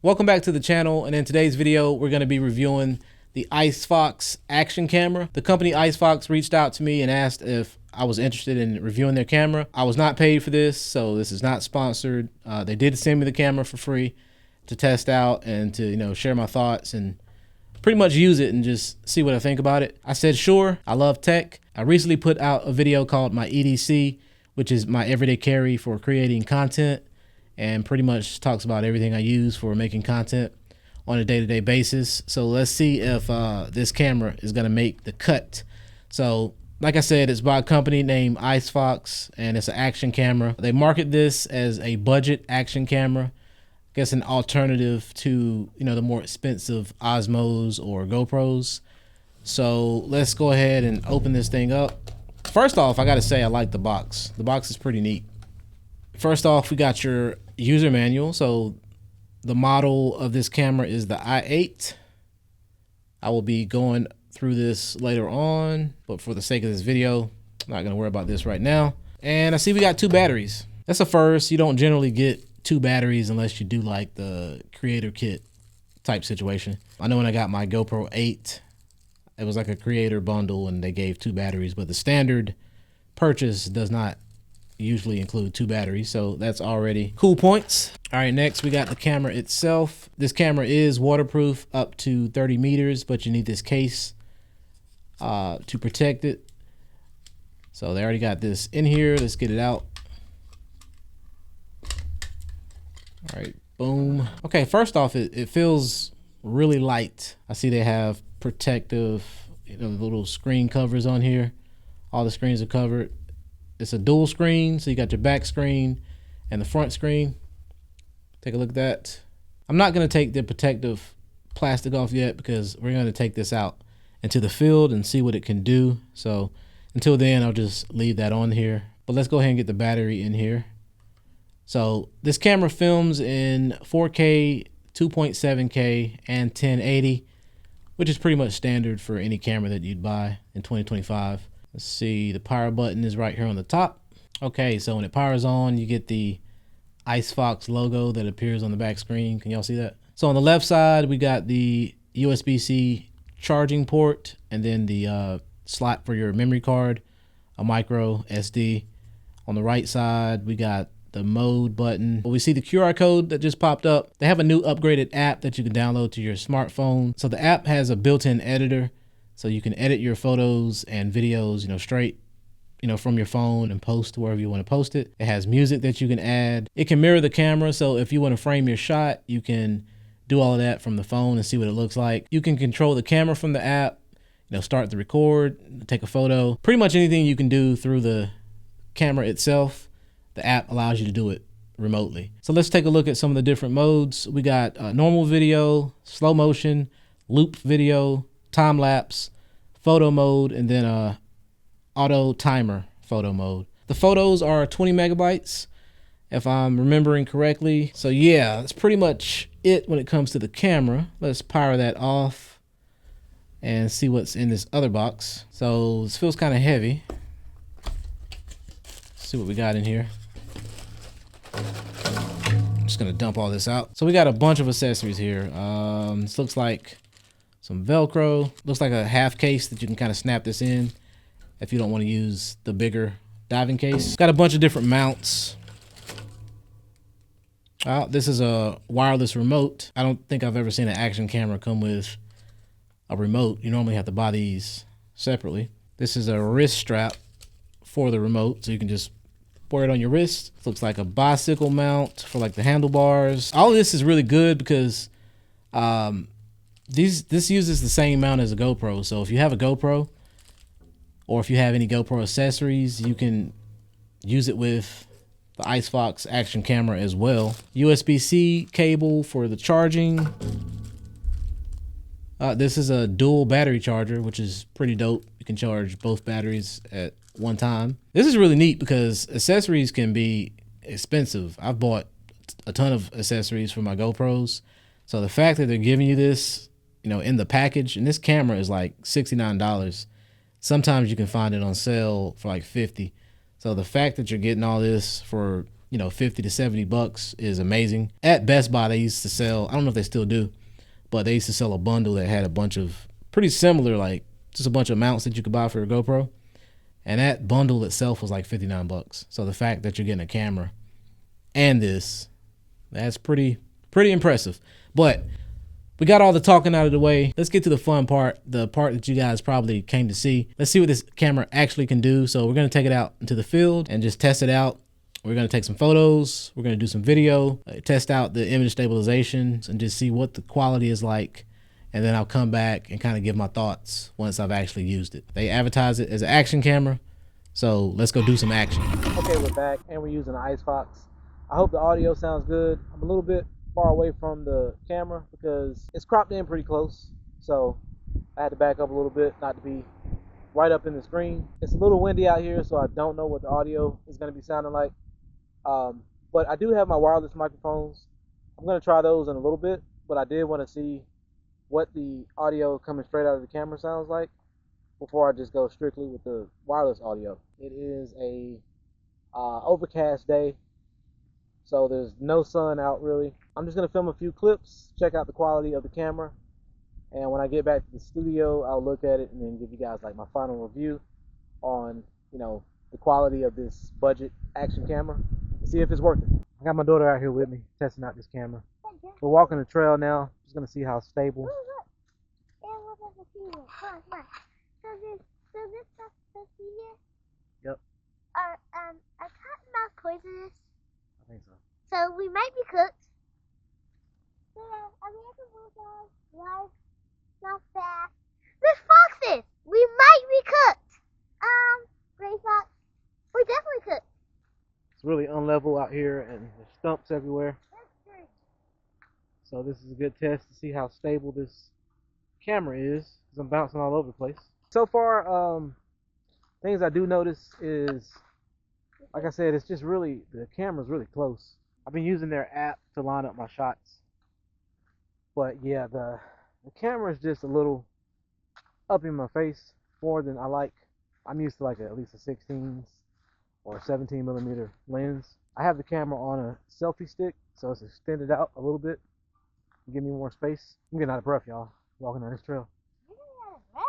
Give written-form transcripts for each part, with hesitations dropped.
Welcome back to the channel, and in today's video we're going to be reviewing the ICEFOX Action Camera. The company ICEFOX reached out to me and asked if I was interested in reviewing their camera. I was not paid for this, so this is not sponsored. They did send me the camera for free to test out and to share my thoughts and pretty much use it and just see what I think about it. I said sure. I love tech. I recently put out a video called my EDC, which is my everyday carry for creating content, and pretty much talks about everything I use for making content on a day-to-day basis. So let's see if this camera is gonna make the cut. So like I said, it's by a company named ICEFOX, and it's an action camera. They market this as a budget action camera. I guess an alternative to the more expensive Osmos or GoPros. So let's go ahead and open this thing up. First off, I gotta say I like the box. The box is pretty neat. First off, we got your user manual. So the model of this camera is the i8. I will be going through this later on, but for the sake of this video, I'm not gonna worry about this right now. And I see we got 2 batteries. That's a first. You don't generally get 2 batteries unless you do like the creator kit type situation. I know when I got my GoPro 8, it was like a creator bundle and they gave 2 batteries, but the standard purchase does not usually include 2 batteries, so that's already cool points. All right, next we got the camera itself. This camera is waterproof up to 30 meters, but you need this case to protect it. So they already got this in here. Let's get it out. All right, boom. Okay, first off, it feels really light. I see they have protective, little screen covers on here. All the screens are covered. It's a dual screen, so you got your back screen and the front screen. Take a look at that. I'm not gonna take the protective plastic off yet because we're gonna take this out into the field and see what it can do. So until then, I'll just leave that on here. But let's go ahead and get the battery in here. So this camera films in 4K, 2.7K, and 1080, which is pretty much standard for any camera that you'd buy in 2025. Let's see, the power button is right here on the top. Okay, so when it powers on, you get the ICEFOX logo that appears on the back screen. Can y'all see that? So on the left side, we got the USB-C charging port, and then the slot for your memory card, a micro SD. On the right side, we got the mode button. We see the QR code that just popped up. They have a new upgraded app that you can download to your smartphone. So the app has a built-in editor, so you can edit your photos and videos, straight, from your phone and post to wherever you want to post it. It has music that you can add. It can mirror the camera, so if you want to frame your shot, you can do all of that from the phone and see what it looks like. You can control the camera from the app, start the record, take a photo. Pretty much anything you can do through the camera itself, the app allows you to do it remotely. So let's take a look at some of the different modes. We got normal video, slow motion, loop video, time lapse, photo mode, and then auto timer photo mode. The photos are 20 megabytes if I'm remembering correctly. So yeah, that's pretty much it when it comes to the camera. Let's power that off and see what's in this other box. So this feels kind of heavy. Let's see what we got in here. I'm just gonna dump all this out. So we got a bunch of accessories here. This looks like some Velcro. Looks like a half case that you can kind of snap this in if you don't want to use the bigger diving case. Got a bunch of different mounts. This is a wireless remote. I don't think I've ever seen an action camera come with a remote. You normally have to buy these separately. This is a wrist strap for the remote, so you can just wear it on your wrist. Looks like a bicycle mount for like the handlebars. All of this is really good because this uses the same mount as a GoPro. So if you have a GoPro, or if you have any GoPro accessories, you can use it with the ICEFOX Action Camera as well. USB-C cable for the charging. This is a dual battery charger, which is pretty dope. You can charge both batteries at one time. This is really neat because accessories can be expensive. I've bought a ton of accessories for my GoPros. So the fact that they're giving you this, in the package, and this camera is like $69. Sometimes you can find it on sale for like $50. So the fact that you're getting all this for you know, 50 to 70 bucks is amazing. At Best Buy, they used to sell, I don't know if they still do, but they used to sell a bundle that had a bunch of pretty similar, like just a bunch of mounts that you could buy for your GoPro. And that bundle itself was like 59 bucks. So the fact that you're getting a camera and this, that's pretty impressive. But we got all the talking out of the way. Let's get to the fun part, the part that you guys probably came to see. Let's see what this camera actually can do. So we're gonna take it out into the field and just test it out. We're gonna take some photos. We're gonna do some video, test out the image stabilization and just see what the quality is like. And then I'll come back and kind of give my thoughts once I've actually used it. They advertise it as an action camera. So let's go do some action. Okay, we're back and we're using the ICEFOX. I hope the audio sounds good. I'm a little bit far away from the camera because it's cropped in pretty close. So I had to back up a little bit, not to be right up in the screen. It's a little windy out here, so I don't know what the audio is gonna be sounding like. But I do have my wireless microphones. I'm gonna try those in a little bit, but I did wanna see what the audio coming straight out of the camera sounds like before I just go strictly with the wireless audio. It is a overcast day, so there's no sun out really. I'm just gonna film a few clips, check out the quality of the camera, and when I get back to the studio, I'll look at it and then give you guys like my final review on, you know, the quality of this budget action camera, see if it's worth it. I got my daughter out here with me testing out this camera. We're walking the trail now, just gonna see how stable. Look. Come on. So this stuff here? Yep. Are cotton mouth poisonous? I think so. So we might be cooked. So American bulldogs, live, not fast. There's foxes. We might be cooked. Gray fox. We're definitely cooked. It's really unlevel out here and there's stumps everywhere. So this is a good test to see how stable this camera is, because I'm bouncing all over the place. So far, things I do notice is, like I said, it's just really, the camera's really close. I've been using their app to line up my shots. But yeah, the camera is just a little up in my face more than I like. I'm used to like at least a 16 or 17 millimeter lens. I have the camera on a selfie stick, so it's extended out a little bit. Give me more space. I'm getting out of breath, y'all, walking on this trail. You're getting out of breath?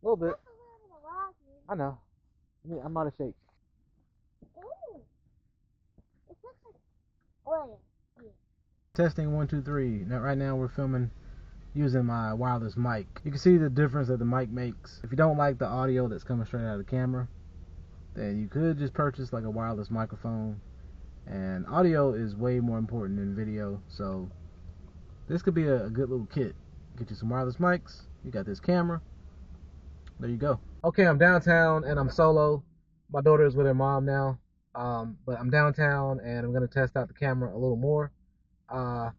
A little bit. That's a little bit of walking. I know. I'm out of shape. Ooh. It looks like oil. Yeah. Testing 1, 2, 3. Now, right now we're filming using my wireless mic. You can see the difference that the mic makes. If you don't like the audio that's coming straight out of the camera, then you could just purchase like a wireless microphone. And audio is way more important than video, so this could be a good little kit. Get you some wireless mics. You got this camera. There you go. Okay, I'm downtown and I'm solo. My daughter is with her mom now. But I'm downtown and I'm gonna test out the camera a little more. I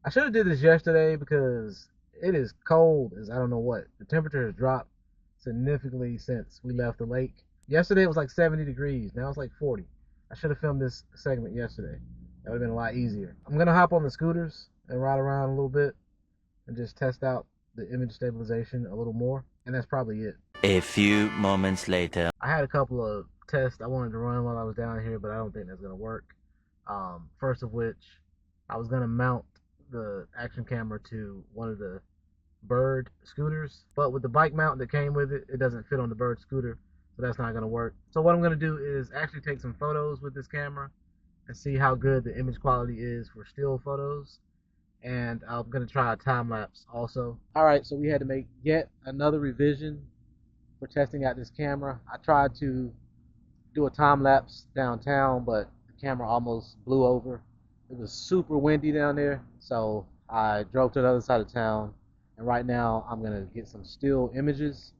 should have did this yesterday because it is cold as I don't know what. The temperature has dropped significantly since we left the lake. Yesterday it was like 70 degrees. Now it's like 40. I should have filmed this segment yesterday. That would have been a lot easier. I'm gonna hop on the scooters and ride around a little bit and just test out the image stabilization a little more, and that's probably it. A few moments later. I had a couple of tests I wanted to run while I was down here, but I don't think that's gonna work. First of which, I was gonna mount the action camera to one of the Bird scooters, but with the bike mount that came with it, it doesn't fit on the Bird scooter, so that's not gonna work. So what I'm gonna do is actually take some photos with this camera and see how good the image quality is for still photos. And I'm gonna try a time lapse also. All right, so we had to make yet another revision for testing out this camera. I tried to do a time lapse downtown, but the camera almost blew over. It was super windy down there, so I drove to the other side of town. And right now, I'm gonna get some still images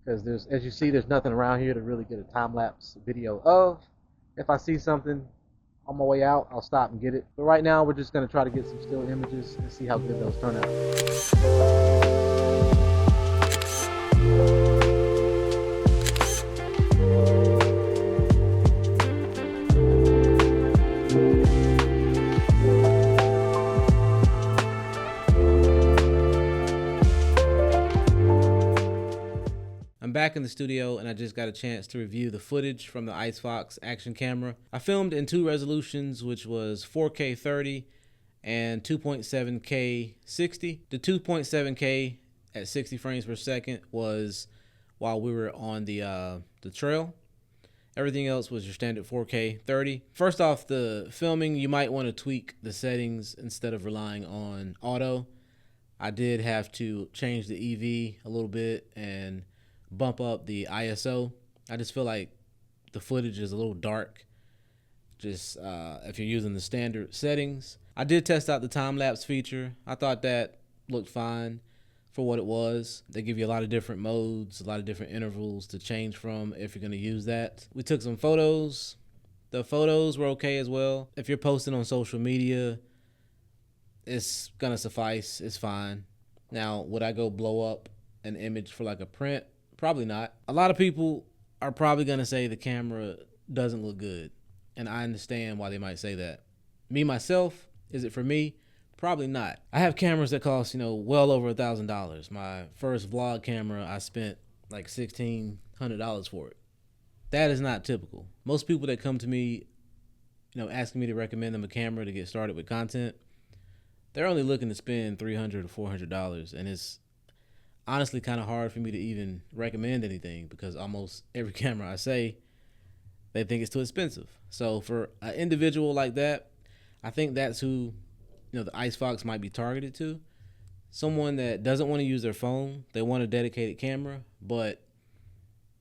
because there's, as you see, there's nothing around here to really get a time lapse video of. If I see something on my way out, I'll stop and get it. But right now, we're just going to try to get some still images and see how good those turn out. back in the studio and I just got a chance to review the footage from the ICEFOX Action Camera. I filmed in 2 resolutions, which was 4K 30 and 2.7K 60. The 2.7K at 60 frames per second was while we were on the trail. Everything else was your standard 4K 30. First off, the filming, you might want to tweak the settings instead of relying on auto. I did have to change the EV a little bit and bump up the ISO. I just feel like the footage is a little dark, just if you're using the standard settings. I did test out the time-lapse feature. I thought that looked fine for what it was. They give you a lot of different modes, a lot of different intervals to change from if you're going to use that. We took some photos. The photos were okay as well. If you're posting on social media, it's gonna suffice. It's fine. Now, would I go blow up an image for like a print? Probably not. A lot of people are probably gonna say the camera doesn't look good, and I understand why they might say that. Me myself, is it for me? Probably not. I have cameras that cost, well over $1,000. My first vlog camera, I spent like $1,600 for it. That is not typical. Most people that come to me, asking me to recommend them a camera to get started with content, they're only looking to spend $300 or $400, and it's honestly kind of hard for me to even recommend anything because almost every camera I say, they think it's too expensive. So for an individual like that, I think that's who the ICEFOX might be targeted to. Someone that doesn't want to use their phone, they want a dedicated camera, but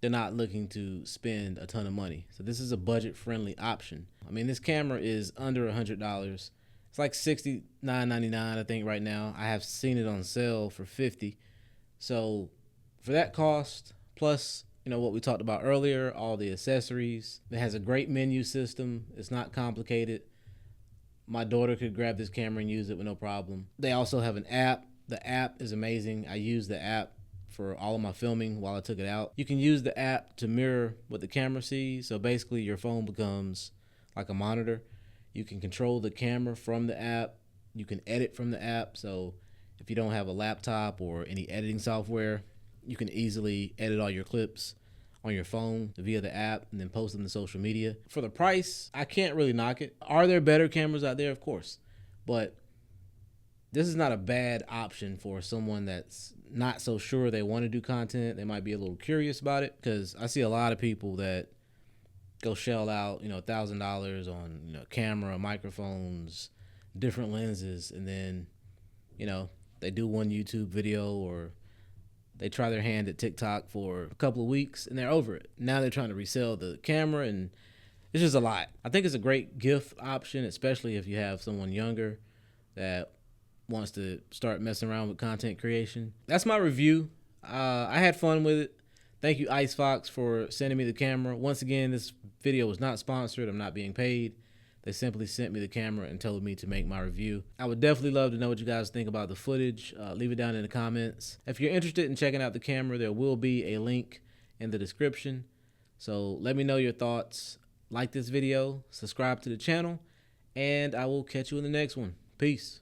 they're not looking to spend a ton of money. So this is a budget-friendly option. I mean, this camera is under $100. It's like $69.99, I think, right now. I have seen it on sale for $50. So for that cost, plus, what we talked about earlier, all the accessories, it has a great menu system. It's not complicated. My daughter could grab this camera and use it with no problem. They also have an app. The app is amazing. I use the app for all of my filming while I took it out. You can use the app to mirror what the camera sees. So basically your phone becomes like a monitor. You can control the camera from the app. You can edit from the app. So if you don't have a laptop or any editing software, you can easily edit all your clips on your phone via the app and then post them to social media. For the price, I can't really knock it. Are there better cameras out there? Of course. But this is not a bad option for someone that's not so sure they want to do content. They might be a little curious about it, because I see a lot of people that go shell out, $1,000 on, camera, microphones, different lenses, and then, they do one YouTube video or they try their hand at TikTok for a couple of weeks and they're over it. Now they're trying to resell the camera, and it's just a lot. I think it's a great gift option, especially if you have someone younger that wants to start messing around with content creation. That's my review. I had fun with it. Thank you, ICEFOX, for sending me the camera. Once again, this video was not sponsored. I'm not being paid. They simply sent me the camera and told me to make my review. I would definitely love to know what you guys think about the footage. Leave it down in the comments. If you're interested in checking out the camera, there will be a link in the description. So let me know your thoughts. Like this video, subscribe to the channel, and I will catch you in the next one. Peace.